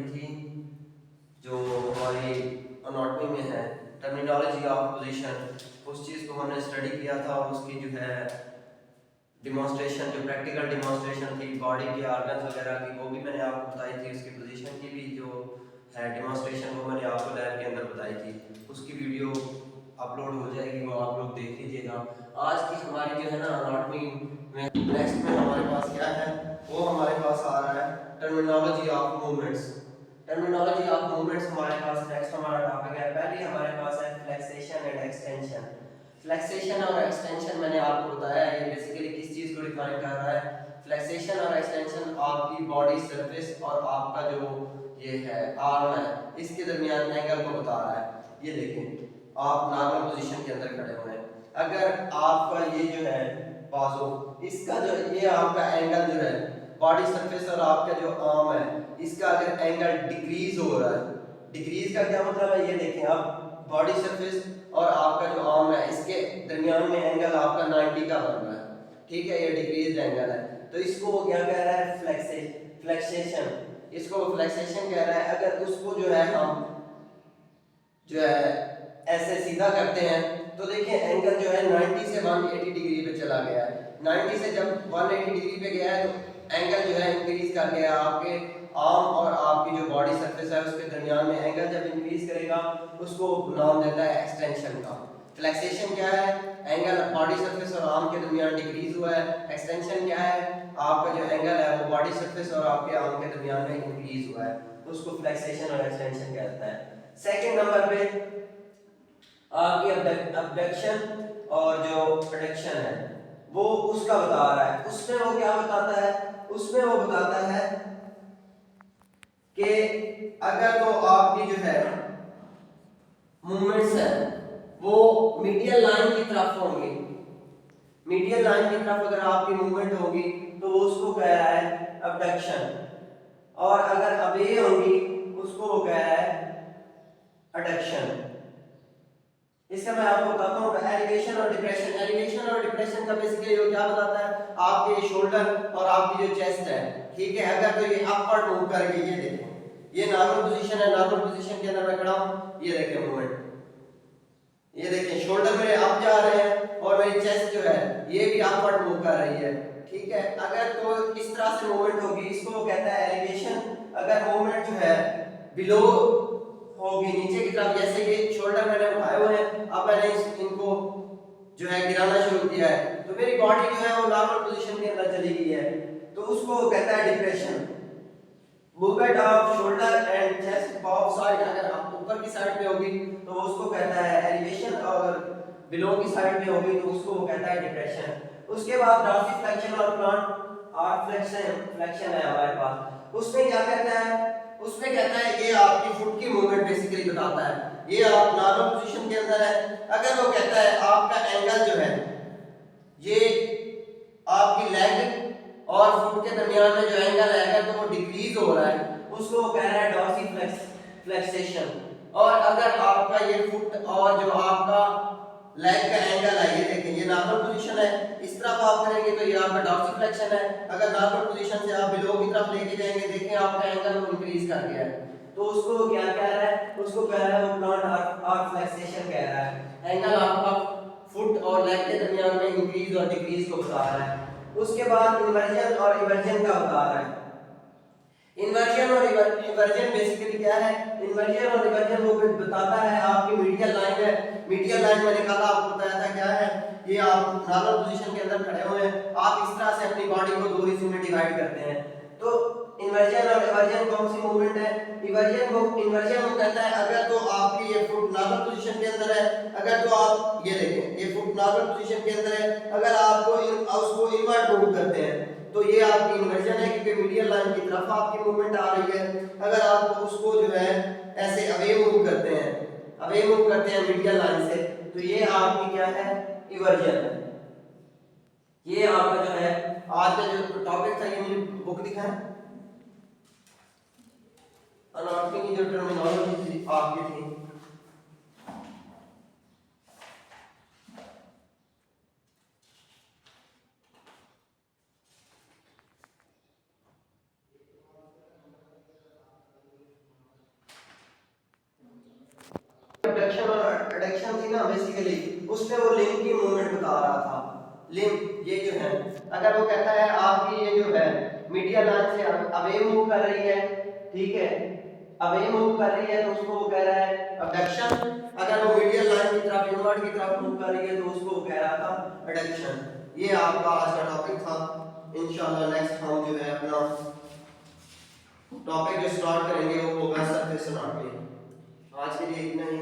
थी जो हमारी अनाटमी में है, टर्मिनोलॉजी ऑफ पोजीशन, उस चीज़ को हमने स्टडी किया था और उसकी जो है डिमॉन्स्ट्रेशन, जो प्रैक्टिकल डिमॉन्स्ट्रेशन थी बॉडी के ऑर्गन्स वगैरह की, वो भी मैंने आपको बताई थी। उसकी पोजीशन की भी जो है डिमॉन्स्ट्रेशन वो मैंने आपको लैब के अंदर बताई थी। उसकी वीडियो अपलोड हो जाएगी, वो आप लोग देख लीजिएगा। आज की हमारी जो है ना अनाटमी में नेक्स्ट में हमारे पास क्या है, वो हमारे पास आ रहा है terminology of movements. Terminology of movements हमारे पास नेक्स्ट हमारा टॉपिक है। पहले हमारे पास है फ्लेक्सेशन एंड एक्सटेंशन। फ्लेक्सेशन और एक्सटेंशन मैंने आपको बताया है, ये बेसिकली किस चीज को डिफाइन कर रहा है। फ्लेक्सेशन और एक्सटेंशन आपकी बॉडी सरफेस और आपका जो ये है आर्म है, इसके दरमियान एंगल को बता रहा है। ये देखें, आप नॉर्मल पोजीशन के अंदर खड़े हुए हैं, अगर आपका ये जो है बाजू, इसका जो ये आपका एंगल जो है बॉडी सरफेस और आपका जो आर्म है, इसका अगर एंगल डिक्रीज हो रहा है, डिक्रीज का क्या मतलब है, ये देखें आप, बॉडी सरफेस और आपका जो आर्म है इसके दरमियान में एंगल आपका 90 का बन रहा है, ठीक है, ये डिक्रीज एंगल है। तो इसको वो क्या कह रहा है, फ्लेक्सेशन, इसको फ्लेक्सेशन कह रहा है। अगर उसको जो है हम जो है ऐसे सीधा करते हैं तो देखिए एंगल जो है 90 से 180 डिग्री पे चला गया है। 90 से जब 180 डिग्री पे गया है तो एंगल जो है इंक्रीज कर गया। आपके आर्म और आपकी जो बॉडी सरफेस है उसके दरमियान में एंगल जब इंक्रीज करेगा उसको नाम देता है एक्सटेंशन का। फ्लेक्सेशन क्या है, एंगल बॉडी सरफेस और आर्म के दरमियान डिक्रीज हुआ है। एक्सटेंशन क्या है, आपका जो एंगल है वो बॉडी सरफेस और आपके आर्म के दरमियान में इंक्रीज हुआ है, उसको फ्लेक्सेशन और एक्सटेंशन कहता है। सेकंड नंबर पे आपकी अबडक्शन और जो प्रोडक्शन है वो उसका बता रहा है। उसमें वो क्या बताता है, उसमें वो बताता है कि अगर तो आपकी जो है मूवमेंट्स है वो मीडियल लाइन की तरफ होंगी, मीडियल लाइन की तरफ अगर आपकी मूवमेंट होगी तो वो उसको कह रहा है अबडक्शन, और अगर अवे होगी उसको वो कह रहा है अडक्शन। इसका मैं आपको बताता हूँ एलिवेशन और डिप्रेशन। एलिवेशन और डिप्रेशन का बेसिकली वो क्या बताता है, आपके शोल्डर और आपकी जो चेस्ट है, ठीक है, अगर तो ये अपवर्ड मूव करेंगे, ये देखो ये नॉर्मल पोजीशन है, नॉर्मल पोजीशन के अंदर मैं खड़ा हूँ, ये देखिए मूवमेंट, ये देखिए शोल्डर मेरे अप जा रहे हैं और मेरी चेस्ट जो है ये भी अपवर्ड मूव कर रही है, ठीक है। अगर तो इस तरह से मूवमेंट होगी इसको वो कहता है एलिवेशन। अगर मूवमेंट जो है बिलो होगी, नीचे की तरफ, जैसे कि शोल्डर मैंने उठाए हुए हैं, अब मैंने इनको जो है गिराना शुरू किया है तो मेरी बॉडी जो है वो नॉर्मल पोजीशन के अंदर चली गई है, तो उसको कहता है depression. Movement off shoulder and chest above side, अगर आप ऊपर की साइड पे होगी तो उसको कहता है एलिवेशन, और बिलो की साइड पे होगी तो उसको वो कहता है डिप्रेशन। उसके बाद डॉर्सिफ्लेक्शन और प्लांट आर्ट फ्लेक्शन है हमारे पास। उसमें क्या कहता है, उसमें कहता है ये आपकी फुट की मूवमेंट बेसिकली बताता है। ये आप नॉर्मल पोजीशन के अंदर है, अगर वो कहता है आपका एंगल जो है ये आपकी लेग और फुट के दरमियान में जो एंगल है अगर तो वो डिक्रीज हो रहा है उसको वो कह रहा है डॉर्सिफ्लेक्सेशन। और अगर आपका ये फुट और जो आपका लेग का एंगल है, ये देखें ये नॉर्मल पोजीशन है, इस तरफ आप करेंगे तो ये आपका डॉर्सिफ्लेक्शन है। अगर नॉर्मल पोजीशन से आप बिलो की तरफ लेके जाएंगे, देखें आपका एंगल वो इंक्रीज कर गया है, तो उसको क्या कह रहा है, उसको कह रहा है वो प्लांट आर्ट फ्लेक्सेशन कह रहा है। एंगल आपका फुट और लेग के दरमियान में इंक्रीज और डिक्रीज को बता रहा है। उसके बाद इन्वर्जन और इवर्जन का बता रहा है। इन्वर्जन और इवर्जन बेसिकली क्या है, इन्वर्जन और इवर्जन वो बताता है आपकी मीडियल लाइन है, मीडियल लाइन मैंने कल आपको बताया था क्या है, ये आप नॉर्मल पोजीशन के अंदर खड़े हुए हैं, आप इस तरह से अपनी बॉडी को दो हिस्सों में डिवाइड करते हैं। तो इन्वर्जन और इवर्जन कौन सी मूवमेंट है, इन्वर्जन वो कहता है अगर तो आपकी ये फुट नॉर्मल पोजीशन के अंदर है, अगर तो आप ये देखें ये फुट नॉर्मल पोजीशन के अंदर है, अगर आपको उसको इनवर्ट मूव करते हैं तो ये आपकी इन्वर्जन है क्योंकि मीडियल लाइन की तरफ आपकी मूवमेंट आ रही है। अगर आप उसको जो है ऐसे अवे मूव करते हैं, अवे मूव करते हैं मीडियल लाइन से, तो ये आपकी क्या है, इवर्जन है। ये आपका जो है आज का जो टॉपिक था, ये मुझे बुक दिखाएं, अनाटॉमी की जो टर्मिनोलॉजी आपकी थी। एडक्शन थी ना बेसिकली, उसमें वो लिंब की मूवमेंट बता रहा था। लिंब ये जो है, अगर वो कहता है आपकी ये जो है मीडियल लाइन से अवे मूव कर रही है, ठीक है, अवे मूव कर रही है तो उसको वो कह रहा है अबडक्शन। अगर वो मीडियल लाइन की तरफ इनवर्ट की तरफ मूव कर रही है तो उसको वो कह रहा था एडक्शन। ये आपका आज का टॉपिक था। इंशाल्लाह नेक्स्ट हम जो है अपना टॉपिक जो स्टार्ट करेंगे वो होगा सरफेस एनाटॉमी। आज के लिए इतना ही।